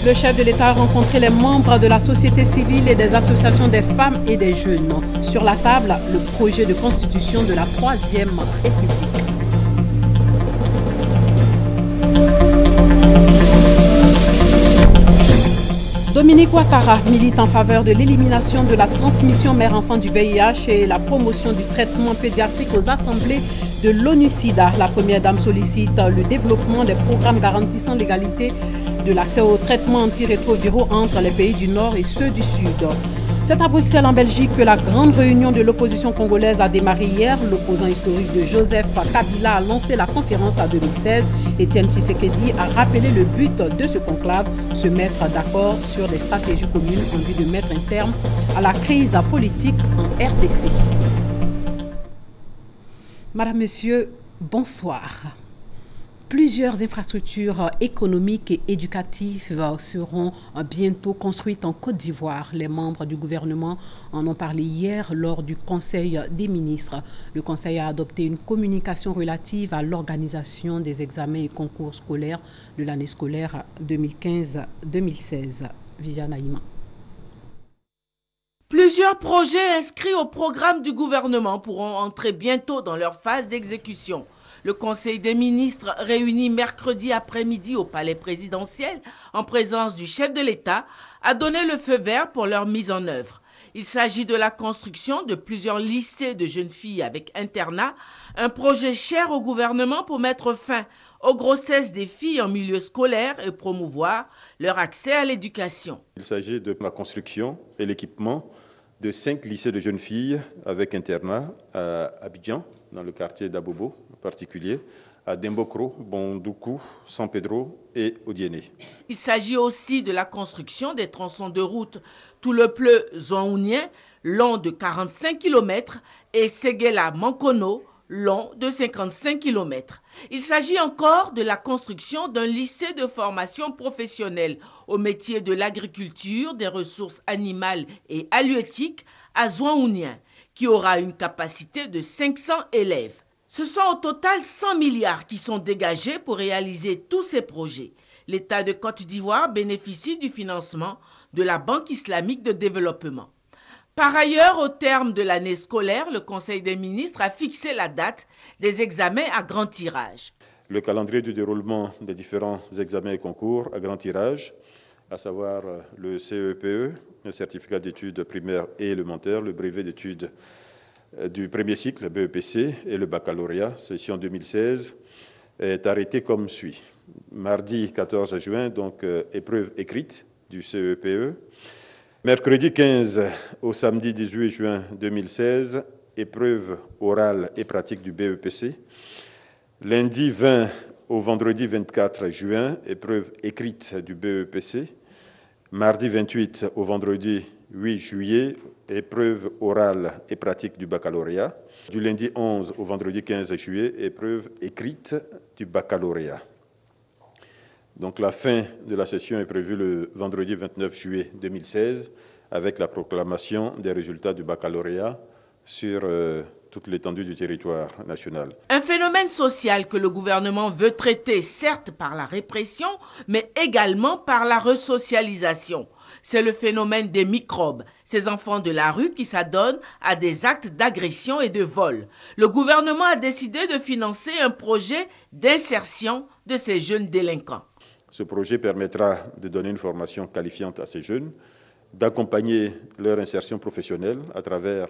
Le chef de l'État a rencontré les membres de la société civile et des associations des femmes et des jeunes. Sur la table, le projet de constitution de la Troisième République. Dominique Ouattara milite en faveur de l'élimination de la transmission mère-enfant du VIH et la promotion du traitement pédiatrique aux assemblées de l'ONU-SIDA. La première dame sollicite le développement des programmes garantissant l'égalité de l'accès aux traitements antirétroviraux entre les pays du Nord et ceux du Sud. C'est à Bruxelles, en Belgique, que la grande réunion de l'opposition congolaise a démarré hier. L'opposant historique de Joseph Kabila a lancé la conférence en 2016. Étienne Tshisekedi a rappelé le but de ce conclave, se mettre d'accord sur des stratégies communes en vue de mettre un terme à la crise politique en RDC. Madame, Monsieur, bonsoir. Plusieurs infrastructures économiques et éducatives seront bientôt construites en Côte d'Ivoire. Les membres du gouvernement en ont parlé hier lors du Conseil des ministres. Le Conseil a adopté une communication relative à l'organisation des examens et concours scolaires de l'année scolaire 2015-2016. Viviane Aïma. Plusieurs projets inscrits au programme du gouvernement pourront entrer bientôt dans leur phase d'exécution. Le Conseil des ministres, réuni mercredi après-midi au palais présidentiel, en présence du chef de l'État, a donné le feu vert pour leur mise en œuvre. Il s'agit de la construction de plusieurs lycées de jeunes filles avec internat, un projet cher au gouvernement pour mettre fin aux grossesses des filles en milieu scolaire et promouvoir leur accès à l'éducation. Il s'agit de la construction et l'équipement de 5 lycées de jeunes filles avec internat à Abidjan, dans le quartier d'Abobo en particulier, à Dembokro, Bondoukou, San Pedro et Odiéné. Il s'agit aussi de la construction des tronçons de route Toulepleu-Zonhounien, long de 45 km, et Séguéla-Mankono, long de 55 km. Il s'agit encore de la construction d'un lycée de formation professionnelle au métier de l'agriculture, des ressources animales et halieutiques à Zonhounien, qui aura une capacité de 500 élèves. Ce sont au total 100 milliards qui sont dégagés pour réaliser tous ces projets. L'État de Côte d'Ivoire bénéficie du financement de la Banque islamique de développement. Par ailleurs, au terme de l'année scolaire, le Conseil des ministres a fixé la date des examens à grand tirage. Le calendrier du déroulement des différents examens et concours à grand tirage, à savoir le CEPE, le certificat d'études primaires et élémentaires, le brevet d'études du premier cycle, le BEPC, et le baccalauréat, session 2016, est arrêté comme suit. Mardi 14 juin, donc épreuve écrite du CEPE. Mercredi 15 au samedi 18 juin 2016, épreuve orale et pratique du BEPC. Lundi 20 au vendredi 24 juin, épreuve écrite du BEPC. Mardi 28 au vendredi 8 juillet, épreuve orale et pratique du baccalauréat. Du lundi 11 au vendredi 15 juillet, épreuve écrite du baccalauréat. Donc la fin de la session est prévue le vendredi 29 juillet 2016 avec la proclamation des résultats du baccalauréat sur toute l'étendue du territoire national. Un phénomène social que le gouvernement veut traiter certes par la répression, mais également par la resocialisation. C'est le phénomène des microbes, ces enfants de la rue qui s'adonnent à des actes d'agression et de vol. Le gouvernement a décidé de financer un projet d'insertion de ces jeunes délinquants. Ce projet permettra de donner une formation qualifiante à ces jeunes, d'accompagner leur insertion professionnelle à travers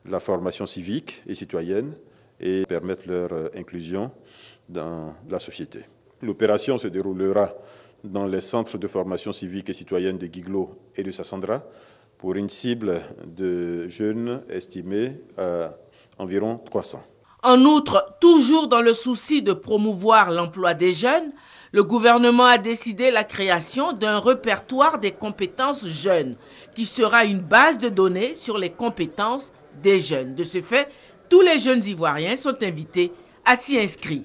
la formation civique et citoyenne et permettre leur inclusion dans la société. L'opération se déroulera dans les centres de formation civique et citoyenne de Guiglo et de Sassandra pour une cible de jeunes estimée à environ 300. En outre, toujours dans le souci de promouvoir l'emploi des jeunes, le gouvernement a décidé la création d'un répertoire des compétences jeunes qui sera une base de données sur les compétences des jeunes. De ce fait, tous les jeunes Ivoiriens sont invités à s'y inscrire.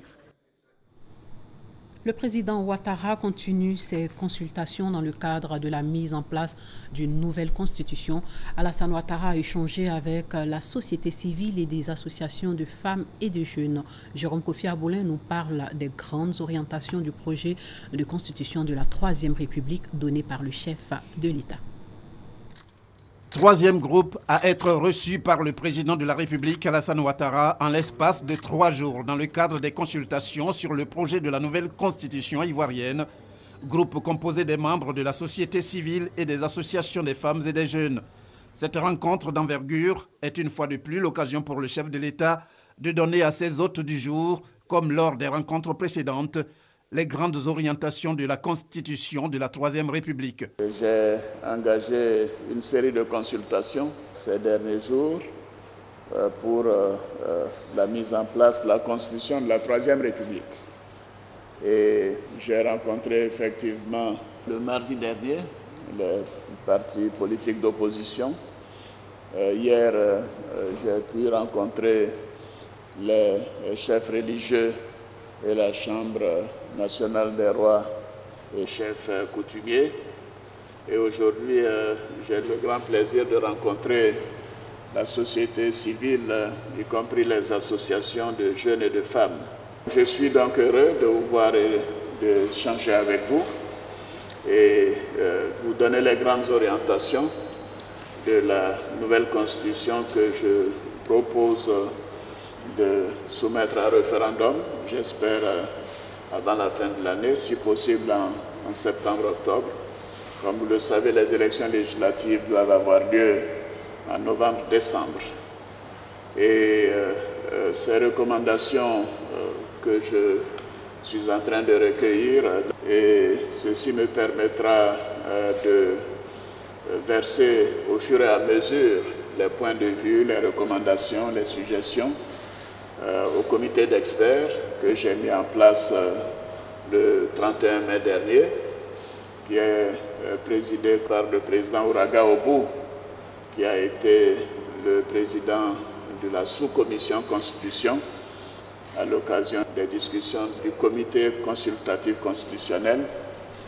Le président Ouattara continue ses consultations dans le cadre de la mise en place d'une nouvelle constitution. Alassane Ouattara a échangé avec la société civile et des associations de femmes et de jeunes. Jérôme Kofi Aboulin nous parle des grandes orientations du projet de constitution de la Troisième République donné par le chef de l'État. Troisième groupe à être reçu par le président de la République, Alassane Ouattara, en l'espace de 3 jours dans le cadre des consultations sur le projet de la nouvelle constitution ivoirienne. Groupe composé des membres de la société civile et des associations des femmes et des jeunes. Cette rencontre d'envergure est une fois de plus l'occasion pour le chef de l'État de donner à ses hôtes du jour, comme lors des rencontres précédentes, les grandes orientations de la Constitution de la Troisième République. J'ai engagé une série de consultations ces derniers jours pour la mise en place de la Constitution de la Troisième République. Et j'ai rencontré effectivement le mardi dernier les partis politiques d'opposition. Hier, j'ai pu rencontrer les chefs religieux et la Chambre nationale des rois et chefs coutumiers. Et aujourd'hui, j'ai le grand plaisir de rencontrer la société civile, y compris les associations de jeunes et de femmes. Je suis donc heureux de vous voir et d'échanger avec vous et vous donner les grandes orientations de la nouvelle constitution que je propose de soumettre à référendum, j'espère avant la fin de l'année, si possible en septembre-octobre. Comme vous le savez, les élections législatives doivent avoir lieu en novembre-décembre. Et ces recommandations que je suis en train de recueillir, et ceci me permettra de verser au fur et à mesure les points de vue, les recommandations, les suggestions au comité d'experts que j'ai mis en place le 31 mai dernier, qui est présidé par le président Ouraga Obou, qui a été le président de la sous-commission Constitution à l'occasion des discussions du comité consultatif constitutionnel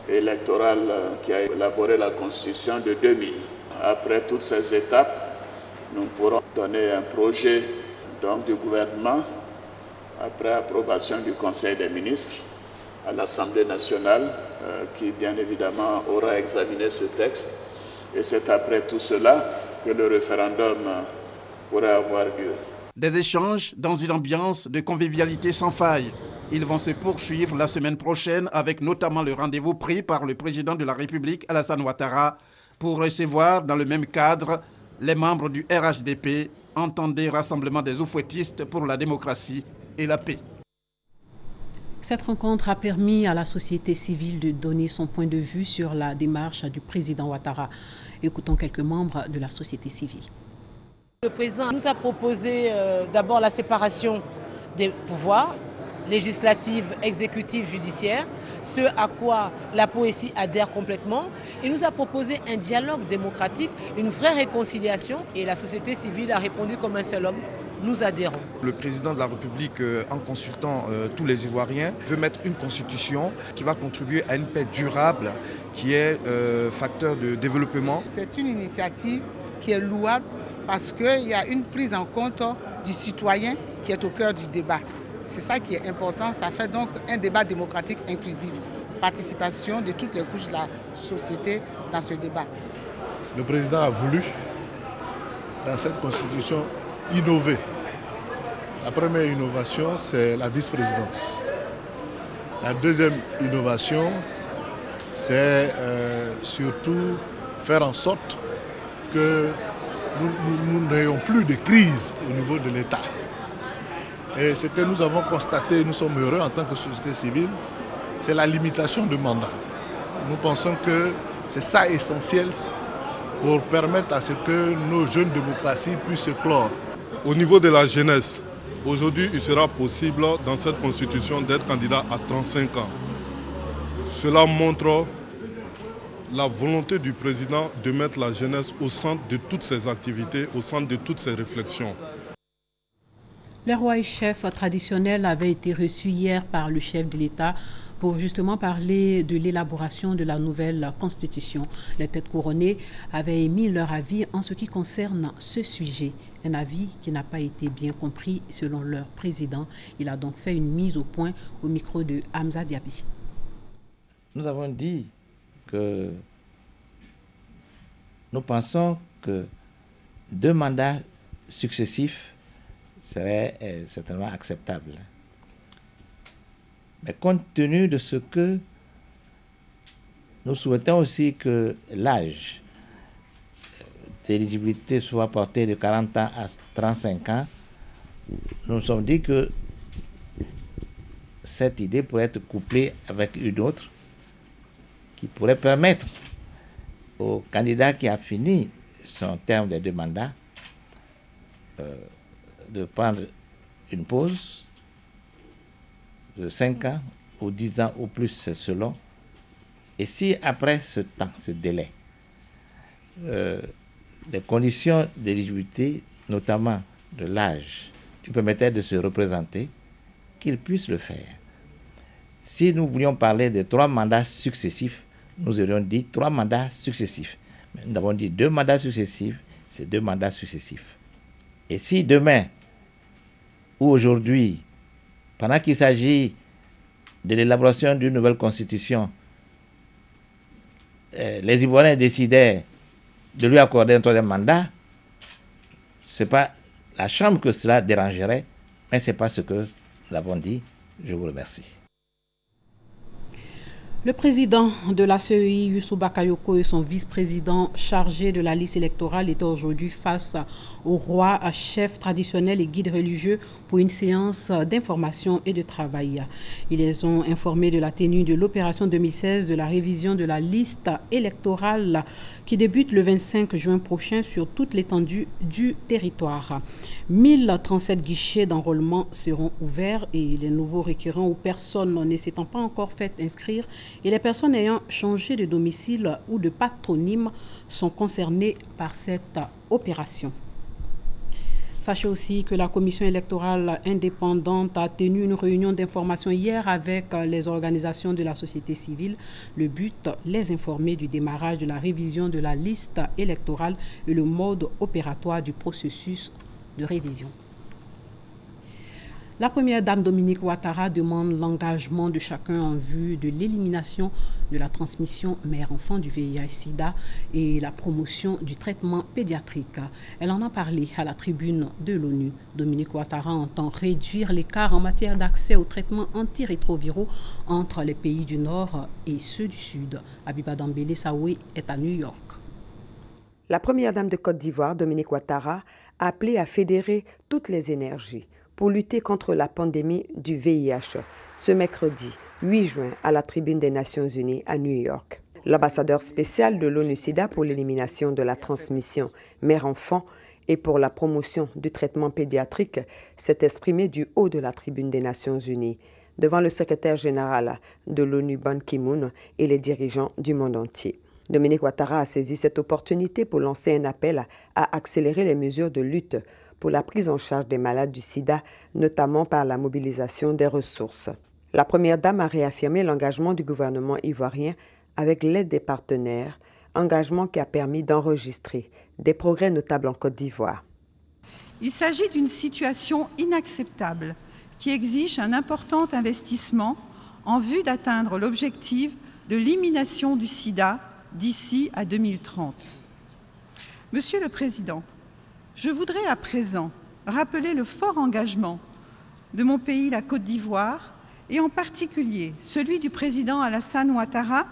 et électoral qui a élaboré la Constitution de 2000. Après toutes ces étapes, nous pourrons donner un projet donc du gouvernement, après approbation du Conseil des ministres, à l'Assemblée nationale, qui bien évidemment aura examiné ce texte. Et c'est après tout cela que le référendum pourrait avoir lieu. Des échanges dans une ambiance de convivialité sans faille. Ils vont se poursuivre la semaine prochaine avec notamment le rendez-vous pris par le président de la République, Alassane Ouattara, pour recevoir dans le même cadre les membres du RHDP, entendez Rassemblement des oufouettistes pour la démocratie et la paix. Cette rencontre a permis à la société civile de donner son point de vue sur la démarche du président Ouattara. Écoutons quelques membres de la société civile. Le président nous a proposé d'abord la séparation des pouvoirs, législatif, exécutif, judiciaire, ce à quoi la poésie adhère complètement. Il nous a proposé un dialogue démocratique, une vraie réconciliation et la société civile a répondu comme un seul homme. Nous adhérons. Le président de la République, en consultant tous les Ivoiriens, veut mettre une constitution qui va contribuer à une paix durable, qui est facteur de développement. C'est une initiative qui est louable parce qu'il y a une prise en compte du citoyen qui est au cœur du débat. C'est ça qui est important, ça fait donc un débat démocratique inclusif, participation de toutes les couches de la société dans ce débat. Le président a voulu, dans cette constitution, innover. La première innovation, c'est la vice-présidence. La deuxième innovation, c'est surtout faire en sorte que nous n'ayons plus de crise au niveau de l'État. Et ce que nous avons constaté, nous sommes heureux en tant que société civile, c'est la limitation du mandat. Nous pensons que c'est ça essentiel pour permettre à ce que nos jeunes démocraties puissent se clore. Au niveau de la jeunesse, aujourd'hui, il sera possible dans cette constitution d'être candidat à 35 ans. Cela montre la volonté du président de mettre la jeunesse au centre de toutes ses activités, au centre de toutes ses réflexions. Les rois et chefs traditionnels avaient été reçus hier par le chef de l'État pour justement parler de l'élaboration de la nouvelle constitution. Les têtes couronnées avaient émis leur avis en ce qui concerne ce sujet. Un avis qui n'a pas été bien compris selon leur président. Il a donc fait une mise au point au micro de Hamza Diaby. Nous avons dit que nous pensons que 2 mandats successifs seraient certainement acceptables. Mais compte tenu de ce que nous souhaitons aussi que l'âge d'éligibilité soit porté de 40 ans à 35 ans, nous nous sommes dit que cette idée pourrait être couplée avec une autre qui pourrait permettre au candidat qui a fini son terme des 2 mandats de prendre une pause de 5 ans ou 10 ans ou plus, c'est selon. Et si après ce temps, ce délai, les conditions d'éligibilité, notamment de l'âge, lui permettaient de se représenter, qu'il puisse le faire. Si nous voulions parler de 3 mandats successifs, nous aurions dit 3 mandats successifs. Mais nous avons dit 2 mandats successifs, c'est 2 mandats successifs. Et si demain ou aujourd'hui, pendant qu'il s'agit de l'élaboration d'une nouvelle constitution, les Ivoiriens décidaient de lui accorder un 3e mandat, ce n'est pas la Chambre que cela dérangerait, mais ce n'est pas ce que nous avons dit. Je vous remercie. Le président de la CEI, Youssou Bakayoko, et son vice-président chargé de la liste électorale étaient aujourd'hui face au roi, chef traditionnel et guide religieux pour une séance d'information et de travail. Ils les ont informés de la tenue de l'opération 2016 de la révision de la liste électorale qui débute le 25 juin prochain sur toute l'étendue du territoire. 1037 guichets d'enrôlement seront ouverts et les nouveaux requérants ou personnes ne s'étant pas encore fait inscrire et les personnes ayant changé de domicile ou de patronyme sont concernées par cette opération. Sachez aussi que la commission électorale indépendante a tenu une réunion d'information hier avec les organisations de la société civile. Le but, les informer du démarrage de la révision de la liste électorale et le mode opératoire du processus de révision. La première dame Dominique Ouattara demande l'engagement de chacun en vue de l'élimination de la transmission mère-enfant du VIH-Sida et la promotion du traitement pédiatrique. Elle en a parlé à la tribune de l'ONU. Dominique Ouattara entend réduire l'écart en matière d'accès aux traitements antirétroviraux entre les pays du Nord et ceux du Sud. Abiba Dambélé Saoué est à New York. La première dame de Côte d'Ivoire, Dominique Ouattara, a appelé à fédérer toutes les énergies pour lutter contre la pandémie du VIH ce mercredi 8 juin à la tribune des Nations Unies à New York. L'ambassadeur spécial de l'ONU-SIDA pour l'élimination de la transmission mère-enfant et pour la promotion du traitement pédiatrique s'est exprimé du haut de la tribune des Nations Unies devant le secrétaire général de l'ONU Ban Ki-moon et les dirigeants du monde entier. Dominique Ouattara a saisi cette opportunité pour lancer un appel à accélérer les mesures de lutte pour la prise en charge des malades du sida, notamment par la mobilisation des ressources. La première dame a réaffirmé l'engagement du gouvernement ivoirien avec l'aide des partenaires, engagement qui a permis d'enregistrer des progrès notables en Côte d'Ivoire. Il s'agit d'une situation inacceptable qui exige un important investissement en vue d'atteindre l'objectif de l'élimination du sida d'ici à 2030. Monsieur le Président, je voudrais à présent rappeler le fort engagement de mon pays, la Côte d'Ivoire, et en particulier celui du président Alassane Ouattara,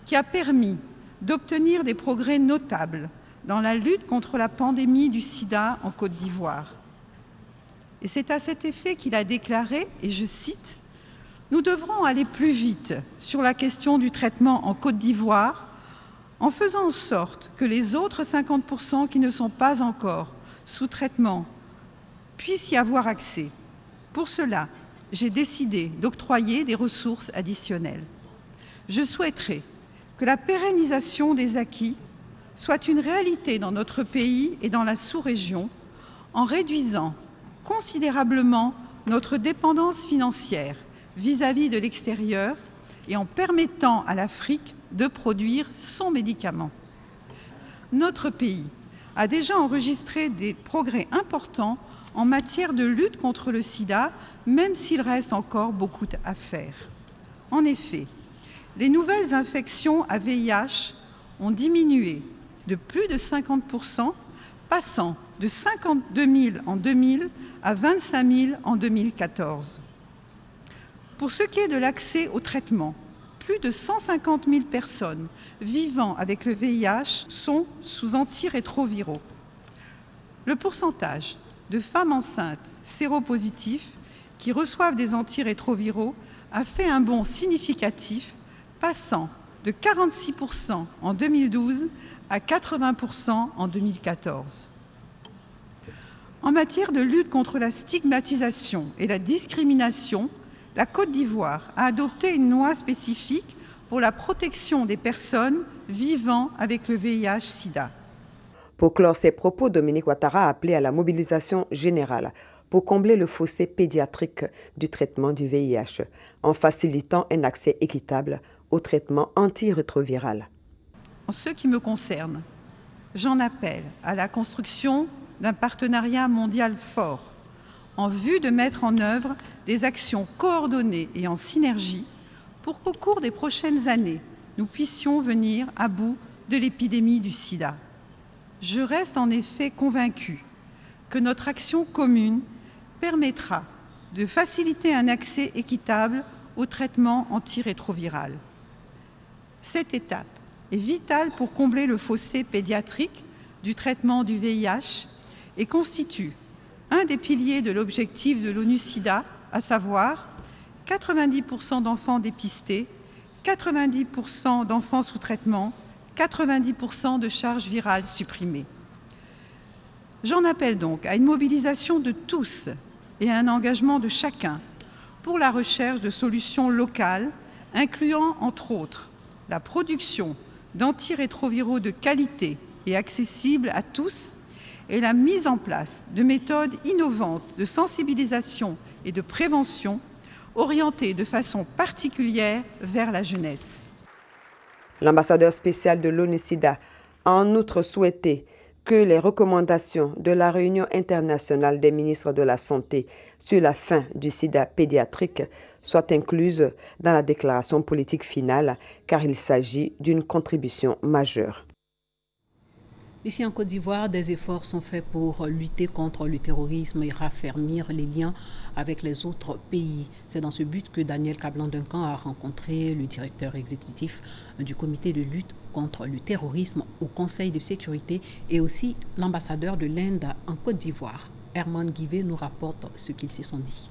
qui a permis d'obtenir des progrès notables dans la lutte contre la pandémie du sida en Côte d'Ivoire. Et c'est à cet effet qu'il a déclaré, et je cite, « Nous devrons aller plus vite sur la question du traitement en Côte d'Ivoire en faisant en sorte que les autres 50% qui ne sont pas encore sous traitement puissent y avoir accès. Pour cela, j'ai décidé d'octroyer des ressources additionnelles. Je souhaiterais que la pérennisation des acquis soit une réalité dans notre pays et dans la sous-région en réduisant considérablement notre dépendance financière vis-à-vis de l'extérieur et en permettant à l'Afrique de produire son médicament. Notre pays a déjà enregistré des progrès importants en matière de lutte contre le sida, même s'il reste encore beaucoup à faire. En effet, les nouvelles infections à VIH ont diminué de plus de 50%, passant de 52 000 en 2000 à 25 000 en 2014. Pour ce qui est de l'accès au traitement, plus de 150 000 personnes vivant avec le VIH sont sous antirétroviraux. Le pourcentage de femmes enceintes séropositifs qui reçoivent des antirétroviraux a fait un bond significatif, passant de 46% en 2012 à 80% en 2014. En matière de lutte contre la stigmatisation et la discrimination, la Côte d'Ivoire a adopté une loi spécifique pour la protection des personnes vivant avec le VIH-Sida. Pour clore ses propos, Dominique Ouattara a appelé à la mobilisation générale pour combler le fossé pédiatrique du traitement du VIH en facilitant un accès équitable au traitement antirétroviral. En ce qui me concerne, j'en appelle à la construction d'un partenariat mondial fort en vue de mettre en œuvre des actions coordonnées et en synergie pour qu'au cours des prochaines années, nous puissions venir à bout de l'épidémie du sida. Je reste en effet convaincue que notre action commune permettra de faciliter un accès équitable au traitement antirétroviral. Cette étape est vitale pour combler le fossé pédiatrique du traitement du VIH et constitue un des piliers de l'objectif de l'ONU-SIDA, à savoir 90% d'enfants dépistés, 90% d'enfants sous traitement, 90% de charges virales supprimées. J'en appelle donc à une mobilisation de tous et à un engagement de chacun pour la recherche de solutions locales, incluant entre autres la production d'antirétroviraux de qualité et accessibles à tous, et la mise en place de méthodes innovantes de sensibilisation et de prévention orientées de façon particulière vers la jeunesse. L'ambassadeur spécial de l'ONU-SIDA a en outre souhaité que les recommandations de la réunion internationale des ministres de la Santé sur la fin du sida pédiatrique soient incluses dans la déclaration politique finale, car il s'agit d'une contribution majeure. Ici en Côte d'Ivoire, des efforts sont faits pour lutter contre le terrorisme et raffermir les liens avec les autres pays. C'est dans ce but que Daniel Kablan-Duncan a rencontré le directeur exécutif du comité de lutte contre le terrorisme au Conseil de sécurité et aussi l'ambassadeur de l'Inde en Côte d'Ivoire. Herman Guivet nous rapporte ce qu'ils se sont dit.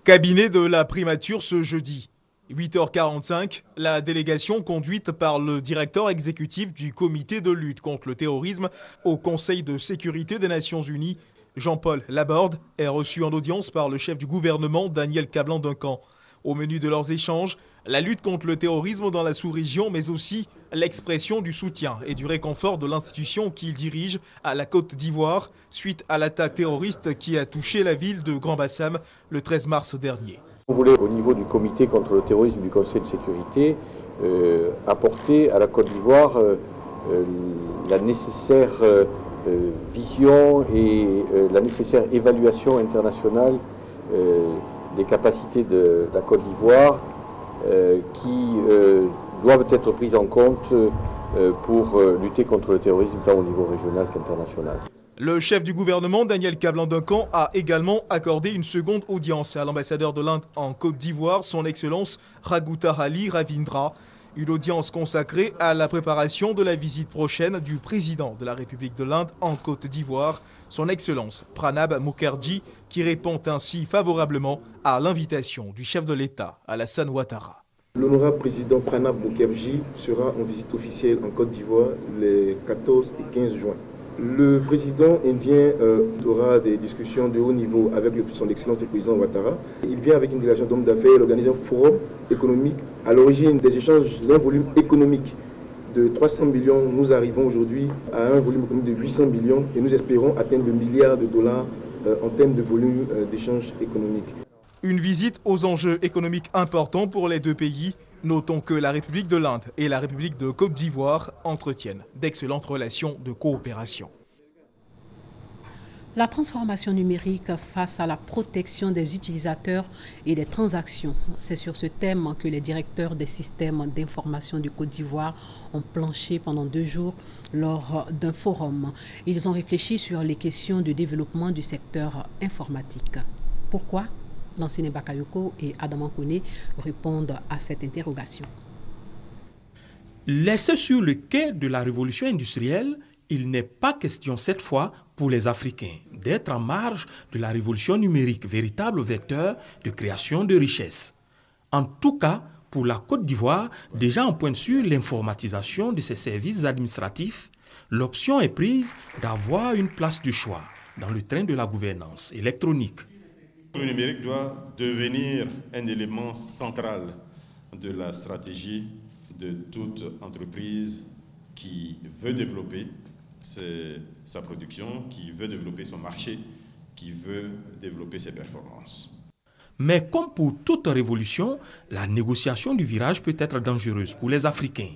Cabinet de la primature ce jeudi. 8h45, la délégation conduite par le directeur exécutif du comité de lutte contre le terrorisme au Conseil de sécurité des Nations Unies, Jean-Paul Laborde, est reçue en audience par le chef du gouvernement, Daniel Kablan-Duncan. Au menu de leurs échanges, la lutte contre le terrorisme dans la sous-région, mais aussi l'expression du soutien et du réconfort de l'institution qu'il dirige à la Côte d'Ivoire suite à l'attaque terroriste qui a touché la ville de Grand-Bassam le 13 mars dernier. On voulait, au niveau du comité contre le terrorisme du Conseil de sécurité, apporter à la Côte d'Ivoire la nécessaire vision et la nécessaire évaluation internationale des capacités de la Côte d'Ivoire qui doivent être prises en compte pour lutter contre le terrorisme tant au niveau régional qu'international. Le chef du gouvernement, Daniel Kablan-Duncan, a également accordé une seconde audience à l'ambassadeur de l'Inde en Côte d'Ivoire, son Excellence Raghutahali Ravindra. Une audience consacrée à la préparation de la visite prochaine du président de la République de l'Inde en Côte d'Ivoire, son Excellence Pranab Mukherjee, qui répond ainsi favorablement à l'invitation du chef de l'État, Alassane Ouattara. L'honorable président Pranab Mukherjee sera en visite officielle en Côte d'Ivoire les 14 et 15 juin. Le président indien aura des discussions de haut niveau avec son Excellence le président Ouattara. Il vient avec une délégation d'hommes d'affaires, il organise un forum économique. À l'origine des échanges d'un volume économique de 300 millions, nous arrivons aujourd'hui à un volume économique de 800 millions et nous espérons atteindre le milliard de dollars en termes de volume d'échanges économiques. Une visite aux enjeux économiques importants pour les deux pays. Notons que la République de l'Inde et la République de Côte d'Ivoire entretiennent d'excellentes relations de coopération. La transformation numérique face à la protection des utilisateurs et des transactions. C'est sur ce thème que les directeurs des systèmes d'information du Côte d'Ivoire ont planché pendant 2 jours lors d'un forum. Ils ont réfléchi sur les questions de développement du secteur informatique. Pourquoi? Lansine Bakayoko et Adam Kone répondent à cette interrogation. Laissés sur le quai de la révolution industrielle, il n'est pas question cette fois pour les Africains d'être en marge de la révolution numérique, véritable vecteur de création de richesses. En tout cas, pour la Côte d'Ivoire, déjà en pointe sur l'informatisation de ses services administratifs, l'option est prise d'avoir une place de choix dans le train de la gouvernance électronique. Le numérique doit devenir un élément central de la stratégie de toute entreprise qui veut développer sa production, qui veut développer son marché, qui veut développer ses performances. Mais comme pour toute révolution, la négociation du virage peut être dangereuse pour les Africains.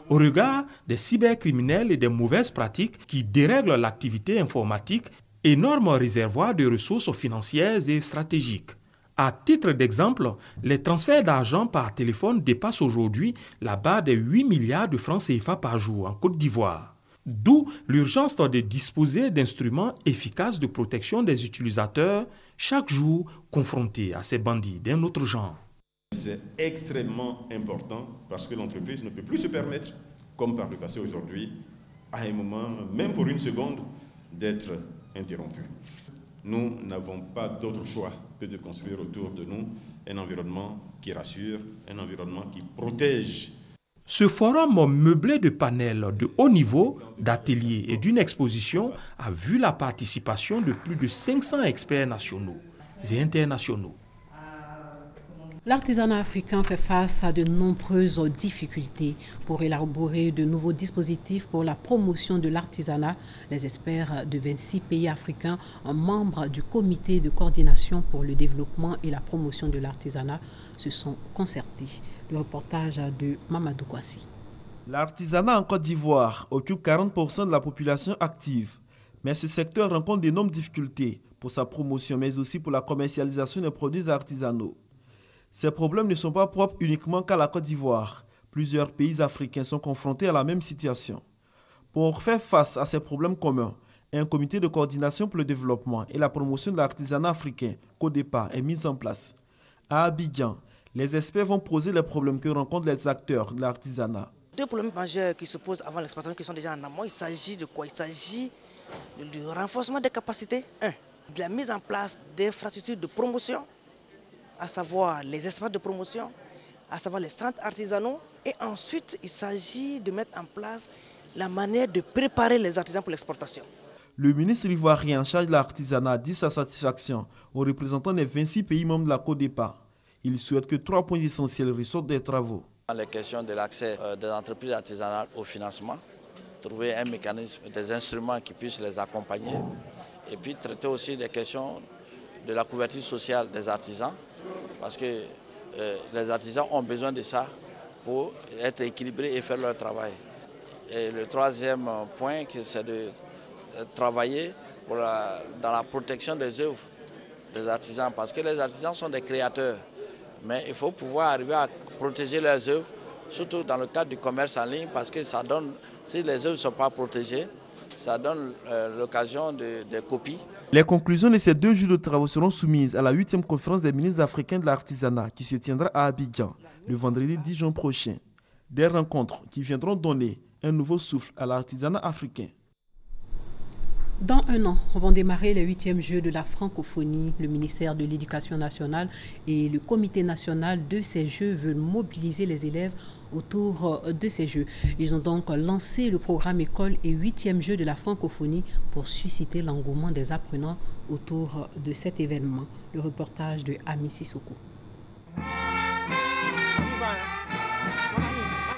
Au regard des cybercriminels et des mauvaises pratiques qui dérèglent l'activité informatique, énorme réservoir de ressources financières et stratégiques. À titre d'exemple, les transferts d'argent par téléphone dépassent aujourd'hui la barre des 8 milliards de francs CFA par jour en Côte d'Ivoire. D'où l'urgence de disposer d'instruments efficaces de protection des utilisateurs chaque jour confrontés à ces bandits d'un autre genre. C'est extrêmement important parce que l'entreprise ne peut plus se permettre, comme par le passé aujourd'hui, à un moment, même pour une seconde, d'être interrompue. Nous n'avons pas d'autre choix que de construire autour de nous un environnement qui rassure, un environnement qui protège. Ce forum meublé de panels de haut niveau, d'ateliers et d'une exposition a vu la participation de plus de 500 experts nationaux et internationaux. L'artisanat africain fait face à de nombreuses difficultés. Pour élaborer de nouveaux dispositifs pour la promotion de l'artisanat, les experts de 26 pays africains, membres du comité de coordination pour le développement et la promotion de l'artisanat, se sont concertés. Le reportage de Mamadou Kwasi. L'artisanat en Côte d'Ivoire occupe 40% de la population active. Mais ce secteur rencontre d'énormes difficultés pour sa promotion, mais aussi pour la commercialisation des produits artisanaux. Ces problèmes ne sont pas propres uniquement qu'à la Côte d'Ivoire. Plusieurs pays africains sont confrontés à la même situation. Pour faire face à ces problèmes communs, un comité de coordination pour le développement et la promotion de l'artisanat africain, CODEPA, est mis en place. À Abidjan, les experts vont poser les problèmes que rencontrent les acteurs de l'artisanat. 2 problèmes majeurs qui se posent avant l'exportation qui sont déjà en amont. Il s'agit de quoi? Il s'agit du renforcement des capacités, de la mise en place d'infrastructures de promotion, à savoir les espaces de promotion, à savoir les stands artisanaux. Et ensuite, il s'agit de mettre en place la manière de préparer les artisans pour l'exportation. Le ministre ivoirien en charge de l'artisanat dit sa satisfaction aux représentants des 26 pays membres de la CODEPA. Il souhaite que 3 points essentiels ressortent des travaux. Les questions de l'accès des entreprises artisanales au financement, trouver un mécanisme, des instruments qui puissent les accompagner, et puis traiter aussi des questions de la couverture sociale des artisans, parce que les artisans ont besoin de ça pour être équilibrés et faire leur travail. Et le 3e point, c'est de travailler dans la protection des œuvres des artisans, parce que les artisans sont des créateurs, mais il faut pouvoir arriver à protéger leurs œuvres, surtout dans le cadre du commerce en ligne, parce que ça donne, si les œuvres ne sont pas protégées, ça donne l'occasion de copies. Les conclusions de ces 2 jours de travaux seront soumises à la 8e conférence des ministres africains de l'artisanat qui se tiendra à Abidjan le vendredi 10 juin prochain. Des rencontres qui viendront donner un nouveau souffle à l'artisanat africain. Dans 1 an, vont démarrer les 8e Jeux de la francophonie. Le ministère de l'Éducation nationale et le comité national de ces Jeux veulent mobiliser les élèves autour de ces Jeux. Ils ont donc lancé le programme École et 8e Jeux de la francophonie pour susciter l'engouement des apprenants autour de cet événement. Le reportage de Ami Sissoko.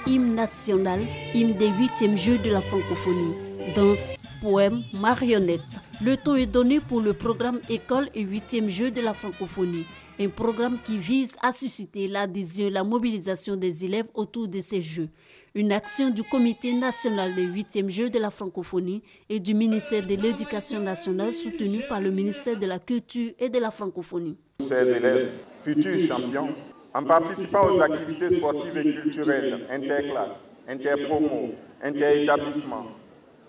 Hymne national, hymne des 8e Jeux de la francophonie. Danse, poème, marionnette. Le ton est donné pour le programme École et 8e Jeux de la francophonie. Un programme qui vise à susciter l'adhésion et la mobilisation des élèves autour de ces Jeux. Une action du Comité national des 8e Jeux de la francophonie et du ministère de l'Éducation nationale soutenue par le ministère de la Culture et de la francophonie. Ces élèves, futurs champions, en participant aux activités sportives et culturelles interclasses, interpromos, interétablissements,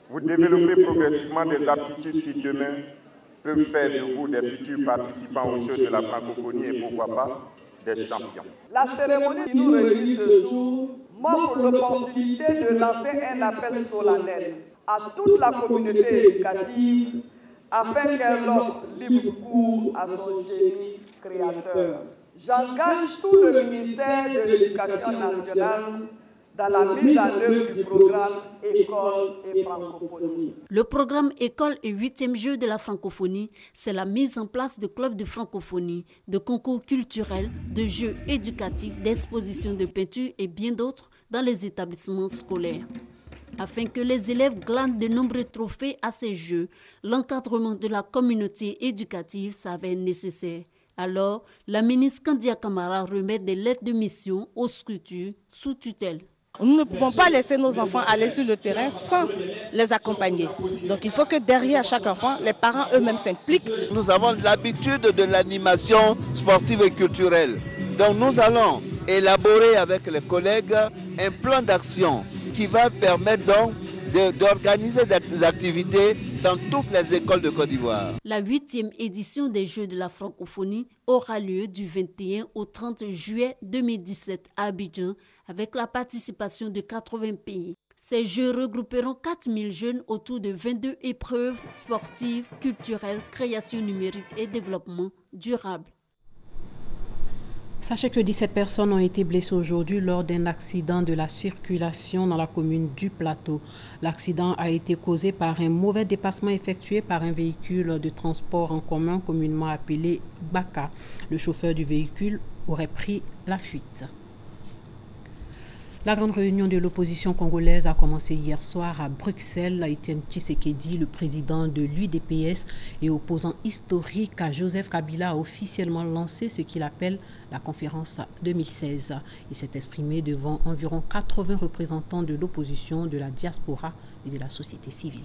vous développez progressivement des aptitudes qui demain peuvent faire de vous des futurs participants aux Jeux de la francophonie et pourquoi pas des champions. La cérémonie qui nous réunit ce jour m'offre l'opportunité de lancer un appel solennel à toute la communauté éducative afin qu'elle offre libre cours à son génie créateur. J'engage tout le ministère de l'Éducation nationale dans la mise en œuvre du programme École et Francophonie. Le programme École et 8e Jeux de la francophonie, c'est la mise en place de clubs de francophonie, de concours culturels, de jeux éducatifs, d'expositions de peinture et bien d'autres dans les établissements scolaires. Afin que les élèves glanent de nombreux trophées à ces jeux, l'encadrement de la communauté éducative s'avère nécessaire. Alors, la ministre Kandia Camara remet des lettres de mission aux structures sous tutelle. Nous ne pouvons pas laisser nos enfants aller sur le terrain sans les accompagner. Donc il faut que derrière chaque enfant, les parents eux-mêmes s'impliquent. Nous avons l'habitude de l'animation sportive et culturelle. Donc nous allons élaborer avec les collègues un plan d'action qui va permettre donc d'organiser des activités dans toutes les écoles de Côte d'Ivoire. La 8e édition des Jeux de la francophonie aura lieu du 21 au 30 juillet 2017 à Abidjan avec la participation de 80 pays. Ces Jeux regrouperont 4000 jeunes autour de 22 épreuves sportives, culturelles, création numérique et développement durable. Sachez que 17 personnes ont été blessées aujourd'hui lors d'un accident de la circulation dans la commune du Plateau. L'accident a été causé par un mauvais dépassement effectué par un véhicule de transport en commun communément appelé Baka. Le chauffeur du véhicule aurait pris la fuite. La grande réunion de l'opposition congolaise a commencé hier soir à Bruxelles. Etienne Tshisekedi, le président de l'UDPS et opposant historique à Joseph Kabila, a officiellement lancé ce qu'il appelle la conférence 2016. Il s'est exprimé devant environ 80 représentants de l'opposition, de la diaspora et de la société civile.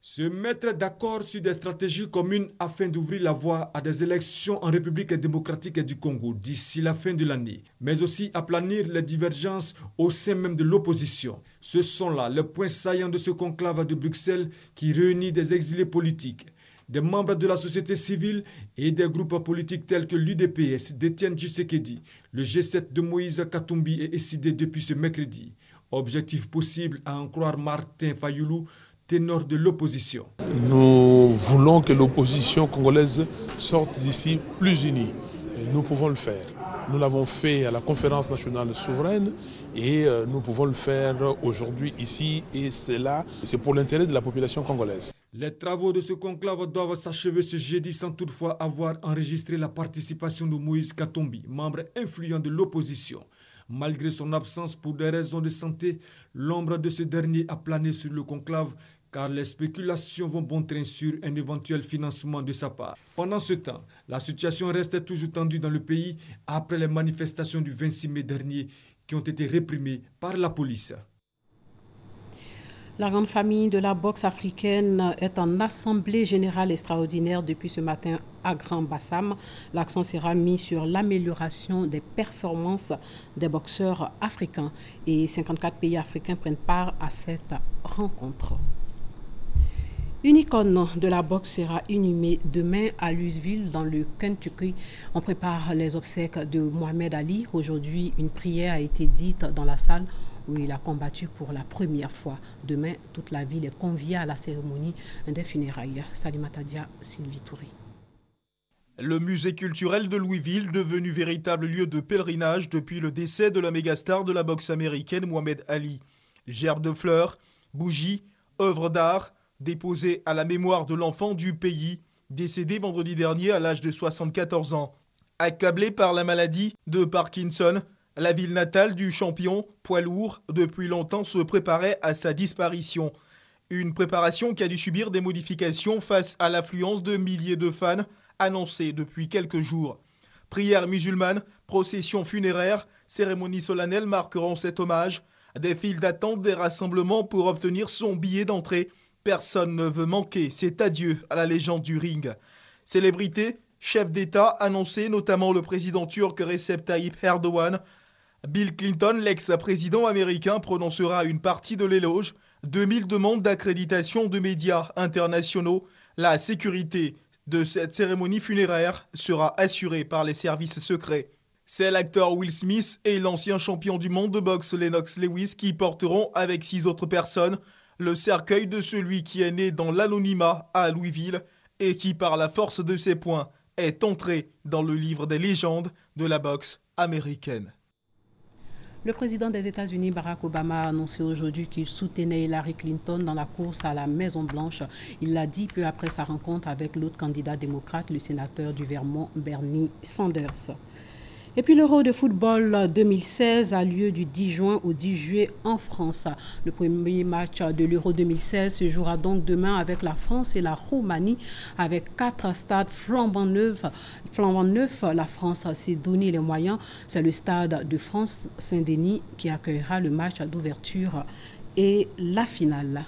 Se mettre d'accord sur des stratégies communes afin d'ouvrir la voie à des élections en République démocratique du Congo d'ici la fin de l'année, mais aussi aplanir les divergences au sein même de l'opposition. Ce sont là les points saillants de ce conclave de Bruxelles qui réunit des exilés politiques, des membres de la société civile et des groupes politiques tels que l'UDPS d'Etienne Tshisekedi, le G7 de Moïse Katumbi est décidé depuis ce mercredi. Objectif possible à en croire Martin Fayoulou, ténor de l'opposition. Nous voulons que l'opposition congolaise sorte d'ici plus unie. Et nous pouvons le faire. Nous l'avons fait à la conférence nationale souveraine et nous pouvons le faire aujourd'hui ici et c'est pour l'intérêt de la population congolaise. Les travaux de ce conclave doivent s'achever ce jeudi sans toutefois avoir enregistré la participation de Moïse Katumbi, membre influent de l'opposition. Malgré son absence pour des raisons de santé, l'ombre de ce dernier a plané sur le conclave car les spéculations vont bon train sur un éventuel financement de sa part. Pendant ce temps, la situation reste toujours tendue dans le pays après les manifestations du 26 mai dernier qui ont été réprimées par la police. La grande famille de la boxe africaine est en assemblée générale extraordinaire depuis ce matin à Grand Bassam. L'accent sera mis sur l'amélioration des performances des boxeurs africains et 54 pays africains prennent part à cette rencontre. Une icône de la boxe sera inhumée demain à Louisville, dans le Kentucky. On prépare les obsèques de Mohamed Ali. Aujourd'hui, une prière a été dite dans la salle où il a combattu pour la première fois. Demain, toute la ville est conviée à la cérémonie des funérailles. Salimata Dia, Sylvie Touré. Le musée culturel de Louisville, devenu véritable lieu de pèlerinage depuis le décès de la mégastar de la boxe américaine Mohamed Ali. Gerbes de fleurs, bougies, œuvres d'art, déposées à la mémoire de l'enfant du pays, décédé vendredi dernier à l'âge de 74 ans. Accablé par la maladie de Parkinson, la ville natale du champion poids lourd depuis longtemps se préparait à sa disparition. Une préparation qui a dû subir des modifications face à l'affluence de milliers de fans annoncée depuis quelques jours. Prières musulmanes, processions funéraires, cérémonies solennelles marqueront cet hommage. Des files d'attente, des rassemblements pour obtenir son billet d'entrée. Personne ne veut manquer cet adieu à la légende du ring. Célébrités, chefs d'État annoncés, notamment le président turc Recep Tayyip Erdogan. Bill Clinton, l'ex-président américain, prononcera une partie de l'éloge. 2000 demandes d'accréditation de médias internationaux. La sécurité de cette cérémonie funéraire sera assurée par les services secrets. C'est l'acteur Will Smith et l'ancien champion du monde de boxe Lennox Lewis qui porteront avec 6 autres personnes le cercueil de celui qui est né dans l'anonymat à Louisville et qui, par la force de ses poings, est entré dans le livre des légendes de la boxe américaine. Le président des États-Unis, Barack Obama, a annoncé aujourd'hui qu'il soutenait Hillary Clinton dans la course à la Maison-Blanche. Il l'a dit peu après sa rencontre avec l'autre candidat démocrate, le sénateur du Vermont, Bernie Sanders. Et puis l'Euro de football 2016 a lieu du 10 juin au 10 juillet en France. Le premier match de l'Euro 2016 se jouera donc demain avec la France et la Roumanie avec 4 stades flambant neufs. La France s'est donné les moyens. C'est le stade de France Saint-Denis qui accueillera le match d'ouverture et la finale.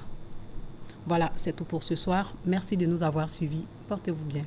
Voilà, c'est tout pour ce soir. Merci de nous avoir suivis. Portez-vous bien.